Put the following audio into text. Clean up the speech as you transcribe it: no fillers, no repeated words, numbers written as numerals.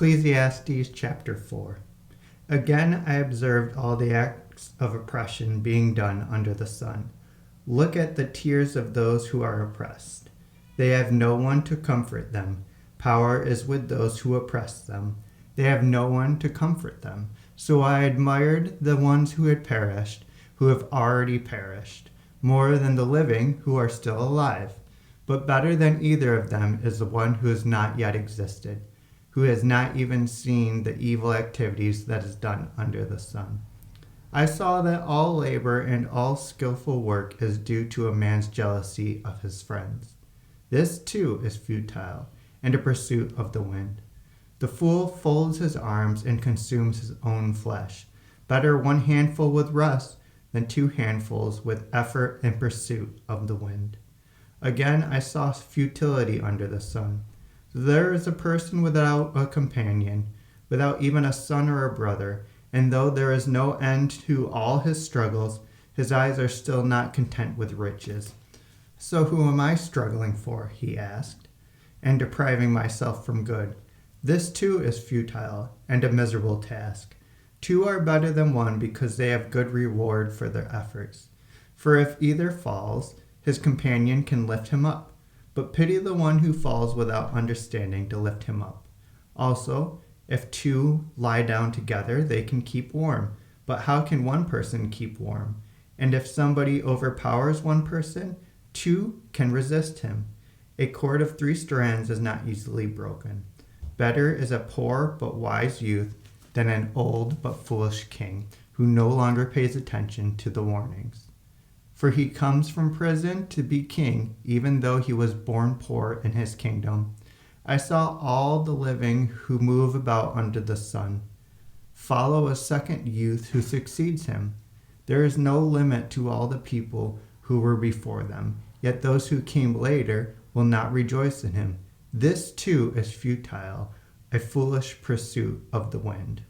Ecclesiastes chapter 4. Again I observed all the acts of oppression being done under the sun. Look at the tears of those who are oppressed. They have no one to comfort them. Power is with those who oppress them. They have no one to comfort them. So I admired the ones who had perished, who have already perished, more than the living who are still alive. But better than either of them is the one who has not yet existed, who has not even seen the evil activities that is done under the sun. I saw that all labor and all skillful work is due to a man's jealousy of his friends. This too is futile and a pursuit of the wind. The fool folds his arms and consumes his own flesh. Better one handful with rest than two handfuls with effort and pursuit of the wind. Again I saw futility under the sun. There is a person without a companion, without even a son or a brother, and though there is no end to all his struggles, his eyes are still not content with riches. So who am I struggling for, he asked, and depriving myself from good? This too is futile and a miserable task. Two are better than one because they have good reward for their efforts. For if either falls, his companion can lift him up. But pity the one who falls without understanding to lift him up. Also, if two lie down together, they can keep warm. But how can one person keep warm? And if somebody overpowers one person, two can resist him. A cord of 3 strands is not easily broken. Better is a poor but wise youth than an old but foolish king who no longer pays attention to the warnings. For he comes from prison to be king, even though he was born poor in his kingdom. I saw all the living who move about under the sun follow a second youth who succeeds him. There is no limit to all the people who were before them, yet those who came later will not rejoice in him. This too is futile, a foolish pursuit of the wind.